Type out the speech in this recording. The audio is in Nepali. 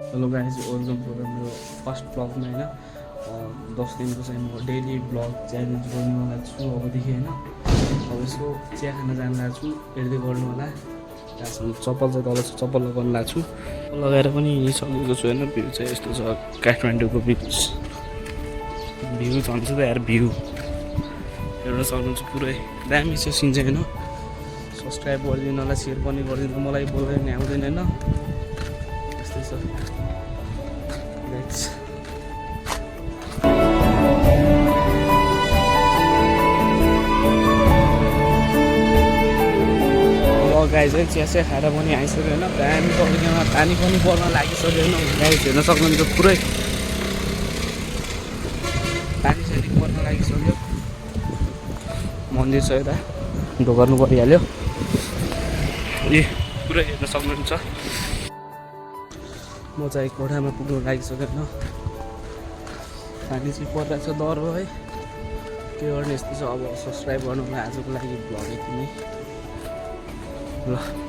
हेलो गाइज, वेलकम टु मेरो फर्स्ट ब्लगमा होइन 10 दिनको चाहिँ म डेली ब्लग च्यालेन्ज गर्नुवाला छु अबदेखि होइन। अब यसको चिया खान जानु लागेको छु, हेर्दै गर्नु होला। त्यहाँसम्म चप्पल चाहिँ तल चप्पल लगाउनु लागेको छु, लगाएर पनि हिँडिसकेको छु होइन। भ्यू चाहिँ यस्तो छ काठमाडौँको भ्यू भन्छ त यार, भ्यू हेर्न सक्नुहुन्छ पुरै दामी छ सिन चाहिँ होइन। सब्सक्राइब गरिदिनु होला, सेयर पनि गरिदिनु, मलाई बोल्दैन आउँदैन होइन। यस्तै छ गाई चाहिँ चिया चाहिँ खाएर पनि आइसक्यो होइन। दामी तरिकामा पानी पनि पर्न लागिसक्यो होइन। गाई हेर्न सक्नुहुन्छ पुरै पानी सानी पर्न लागिसक्यो। मन्दिर छ यता, ढोकार्नु परिहाल्यो। ए पुरै हेर्न सक्नुहुन्छ। म चाहिँ कोठामा पुग्नु लागिसक्यो होइन। पानी चाहिँ परिरहेको छ, डर हो है के गर्ने। यस्तो छ अब। सब्सक्राइब गर्नु होला। आजको लागि भ्लग यति नै ल।